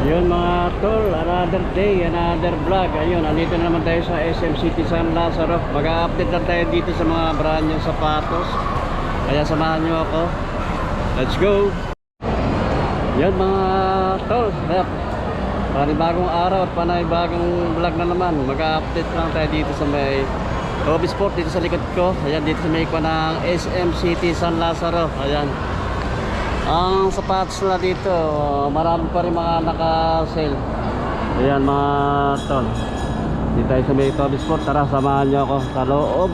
Yun mga tol, another day, another vlog. Ayun, andito na naman tayo sa SM City San Lazaro. Mag-a-update lang tayo dito sa mga brand new sapatos. Kaya samahan nyo ako. Let's go! Yun mga tol, panibagong araw at panibagong vlog na naman. Mag-a-update lang tayo dito sa may Hobby Sport, dito sa likod ko. Ayan, dito sa may ikwa ng SM City San Lazaro. Ayan. Ang sapatos na dito, marami pa rin mga naka-sale. Ayan mga tol, dito tayo sa may Hobby Sport. Tara, samahan nyo ako sa loob.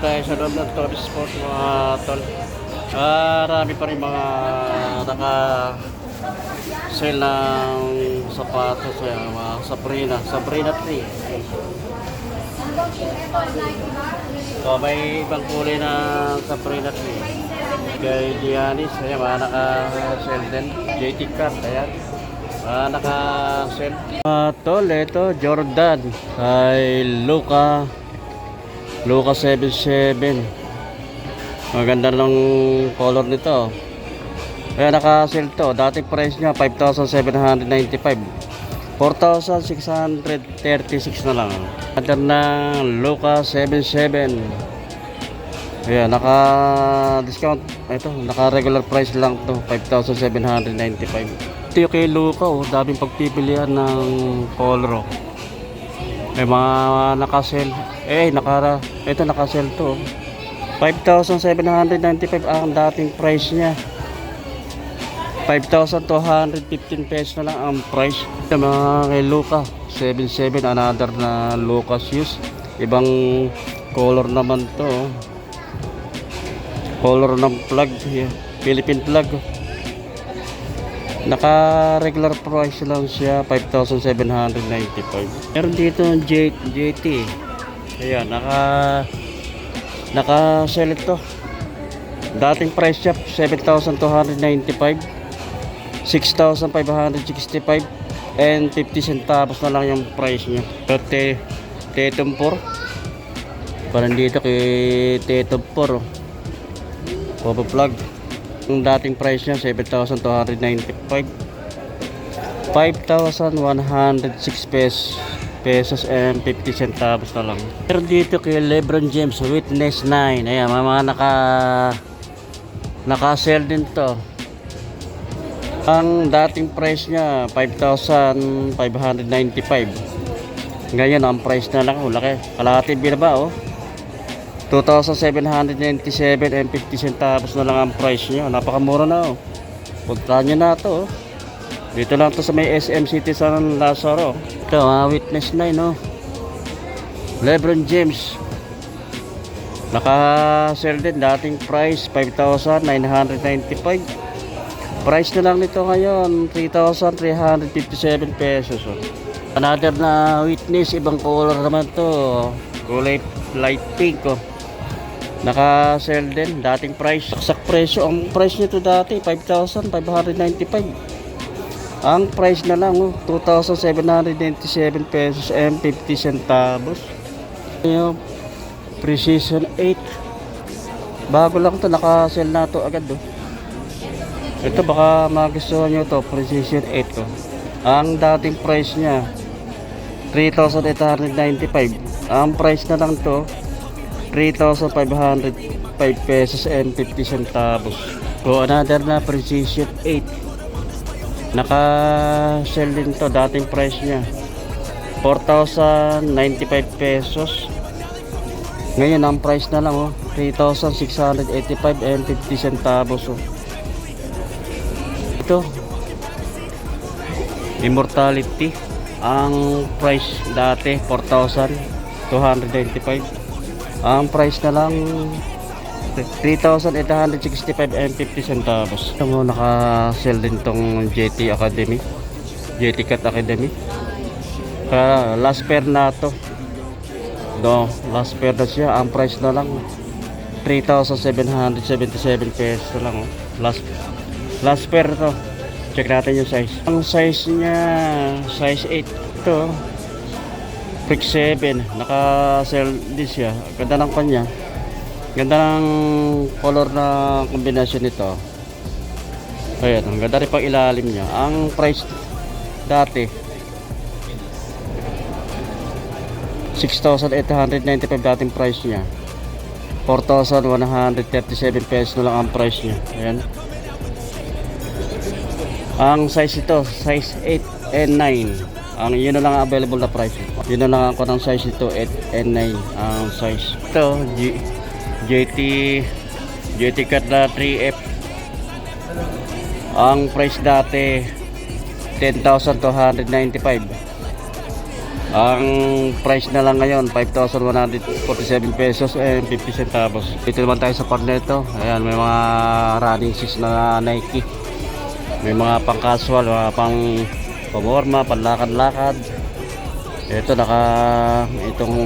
Tayo sa loob ng Hobby Sport mga tol. Marami pa rin mga naka-sale ng sapatos. Mga Sabrina 3. So, may ibang kulay na Sabrina 3. Kay Giannis, ayan, mga naka-sale din. JT Cut, ayan, mga naka-sale. Tol, ito Jordan ay Luka 77. Maganda ng color nito. Kaya naka-sale to. Dating price niya 5,795. 4,636 na lang. Ganda ng Luka 77. Ayan, naka-discount. Ito, naka-regular price lang to, 5,795. Ito yung kay Luka, oh. Daming pagpipilian ng color. May mga naka-sale. Ito naka-sale to. 5,795 ang dating price niya. 5,215 pesos na lang ang price. Ito mga kay Luka 77, another na Luka shoes. Ibang color naman to. Color ng plug, Philippine plug. Naka-regular price lang siya, 5,795. Meron dito ng JT. Ayan, naka-sell ito. Dating price siya 7,295, 6,565 and 50 centavos na lang yung price niya. Tetum 4. Parang dito kay Tetum 4. Cover plug. Yung dating price niya 7,295, 5,106 pesos and 50 centavos na lang. Pero dito kay LeBron James Witness 9, ayan, mga naka-sell din to. Ang dating price niya 5,595. Ngayon ang price na lang, laki, kalahati binaba, 2,797 and 50 centavos na lang ang price niya. Napakamura na, puntahan nyo na to, Dito lang to sa may SM City San Lazaro. Ito, Witness 9, LeBron James. Naka-sell din, dating price 5,995. Price na lang nito ngayon 3,357 pesos. Another na Witness, ibang color naman to, kulay light pink. Naka-sell din, dating price, saksak presyo. Ang price nito dati 5,595. Ang price na lang 2,797 pesos and 50 centavos. Yung Precision 8, bago lang to, naka-sell na to agad. Ito baka magustuhan nyo to, Precision 8 Ang dating price nya 3,895. Ang price na lang to 3,505 pesos and 50 centavos. So another na Precision 8, naka-sell din to, dating price nya 4,095 pesos. Ngayon ang price na lang 3,685 and 50 centavos. Ito, Immortality. Ang price dati 4,295. Ang price na lang 3,865.50 centavos. Ito mo, naka-sell din tong JT Academy, JT Cat Academy. Last pair na to. No, last pair na siya. Ang price na lang 3,777 pesos lang. Last pair to. Check natin yung size. Ang size niya, size 8 to. Pick 7. Naka-sell din siya. Ganda ng kanya. Ganda ng color na kombinasyon nito. Ayan, ang ganda rin pang ilalim niya. Ang price dati 6,895 dating price niya. 4,137 pesos na lang ang price niya. Ayan. Ang size ito, size 8 and 9. Ang yun na lang ang available na price. Yun na lang ako ng size ito, 8 and 9 ang size. Ito, JT Cat na 3F. Ang price dati 10,295. Ang price na lang ngayon 5,147 pesos and 50 centavos. Dito naman tayo sa part nito. Ayan, may mga running shoes na Nike. May mga pang casual, mga pang pamorma, panlakad-lakad. Ito itong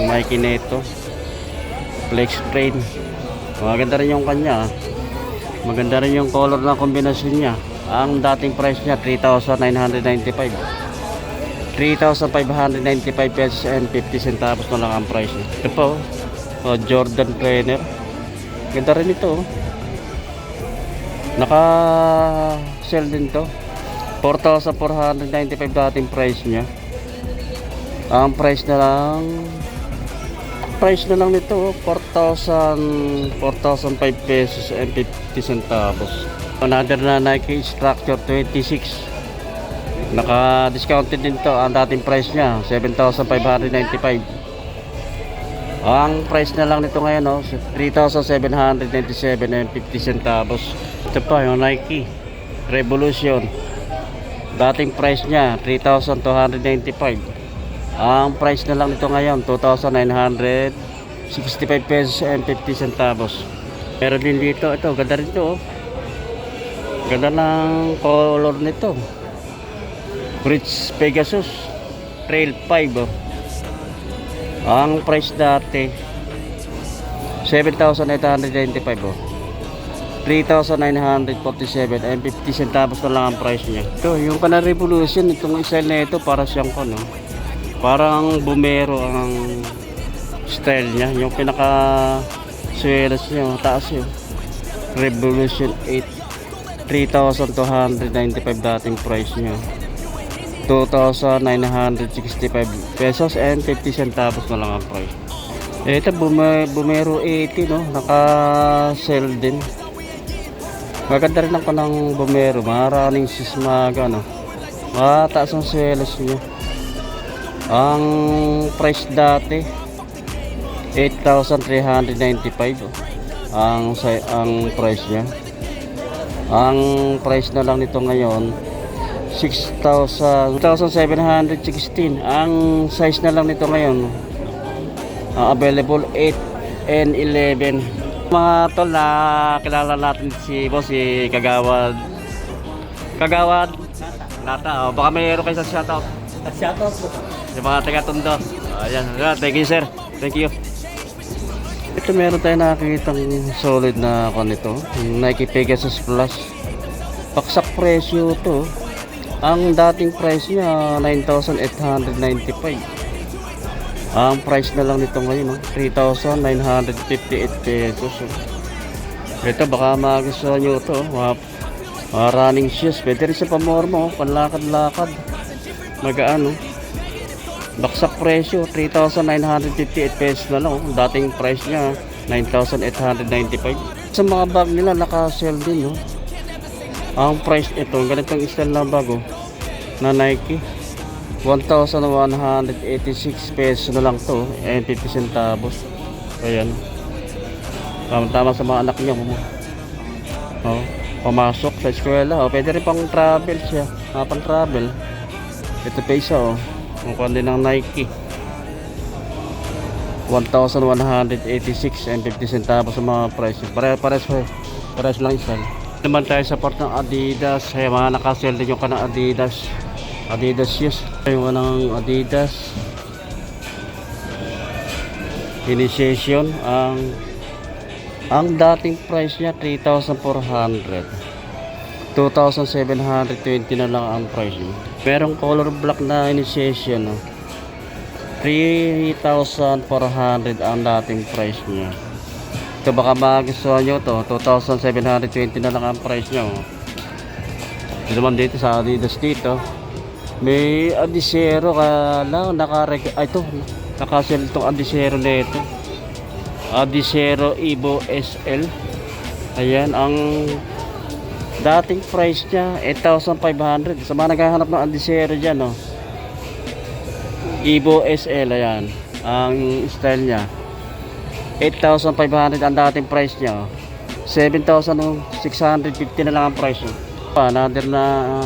Nike nito. Flex train. Maganda rin yung kanya. Maganda rin yung color na kombinasyon niya. Ang dating price niya 3,995. 3,595 pesos and 50 centavos na lang ang price niya. Ito po, Jordan trainer. Ganda rin ito. Naka-sell din to. 4,495 dating price niya. Ang price na lang nito 4,005 pesos and 50 centavos. Another na Nike Structure 26. Naka-discounted din to. Ang dating price niya 7,595. Ang price na lang nito ngayon 3,797 and 50 centavos. Ito pa yung Nike Revolution. Dating price niya 3,295. Ang price na lang nito ngayon 2,965 pesos and 50 centavos. Meron din dito, ito ganda rin ito. Ganda ng color nito. Rich Pegasus Trail 5. Ang price dati 7,895. 3,947 and 50 centavos na lang ang price niya. Ito, yung Pana Revolution, itong style na ito para siyang parang bumero ang style niya. Yung pinaka swelas niya, taas yun. Revolution 8. 3,295 dating price niya. 2,965 pesos and 50 centavos na lang ang price. Ito Bumero 80 naka-sell din. Maganda rin ako ng Bumero, maraming sismaga mataas ang swelas niya. Ang price dati 8,395 ang price niya. Ang price na lang nito ngayon 6,716. Ang size na lang nito ngayon available 8 and 11. Mga tol, na kilala natin si boss, si Kagawad Nata. Baka mayroon kayo sa shoutout. Shoutout po. Yung mga taga-Tondo. Ayan, thank you sir. Thank you. Ito meron tayo nakikitang solid na nito, Nike Pegasus Plus. Paksak presyo to. Ang dating price niya 9,895. Ang price na lang nito ngayon 3,958 pesos. Ito baka magustuhan nyo ito. Mga running shoes. Pwede rin sa pamorma, panlakad-lakad. Magaan baksak presyo 3,958 pesos na lang. Dating price niya 9,895. Sa mga bag nila naka-sell din Ang price ito, ganitong style na bago na Nike 1,186 pesos na lang to and 50 centavos. Ayan, tama sa mga anak niyo Pumasok sa eskwela. O, pwede rin pang travel siya. Pang travel. Ito pa isa o. Ang kuhan din ng Nike. 1,186 and 50 centavos sa mga price. Pares lang isa. Naman tayo sa part ng Adidas. Ay, mga nakasell din yung kanang Adidas. Adidas shoes. Yung kanang Adidas Initiation. Ang dating price niya 3,400. 2,720 na lang ang price niya. Merong color black na Initiation. 3,400 ang dating price niya. Ito baka magustuhan nyo to. 2,720 na lang ang price niya. Ito naman dito sa Adidas dito. May Adizero ka lang. Ito. Nakasell itong Adizero na ito. Adizero Evo SL. Ayan. Ang dating price niya 8,500. Sa mga naghahanap ng Adizero dyan. Evo SL, ayan ang style niya. 8,500 ang dating price niya. 7,650 na lang ang price niya. Another na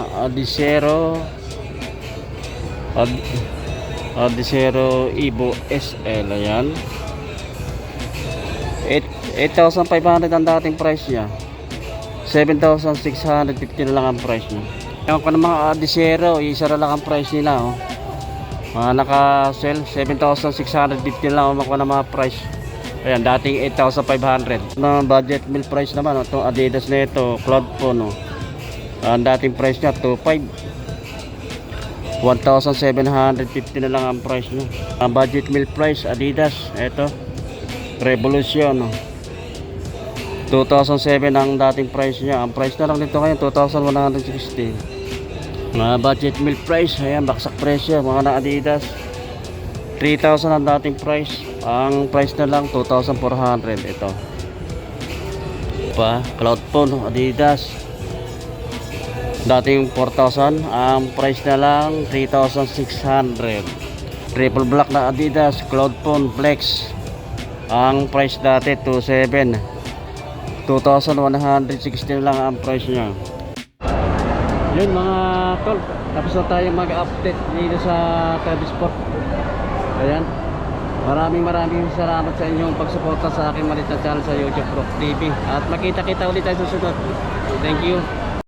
Adizero Evo SL, ayan. 8,500 ang dating price niya. 7,650 na lang ang price niya. Yung pa ng mga Adizero, isa na lang ang price nila. Naka-sell 7,650 lang ako ng mga price. Ayan, dating 8,500 na budget meal price naman. Itong Adidas na ito, Cloud Phone. Ang dating price niya 2,500. 1,750 na lang ang price niya. Ang budget meal price Adidas, ito Revolution. 2,007 ang dating price niya. Ang price na lang nito ngayon 2,160. Budget meal price, ayan, baksak presyo mga na Adidas. 3,000 ang dating price. Ang price na lang 2,400. Ito pa, Cloud Phone Adidas. Dating 4,000, ang price na lang 3,600. Triple black na Adidas Cloud Phone Flex. Ang price dati 2,700. 2,160 na lang ang price niya. Yun mga tol, tapos na tayo mag-update dito sa Telesport. Ayan, maraming salamat sa inyong pagsuporta sa aking maliit na channel sa YouTube Rock TV. At makita-kita ulit tayo sa sunod. Thank you.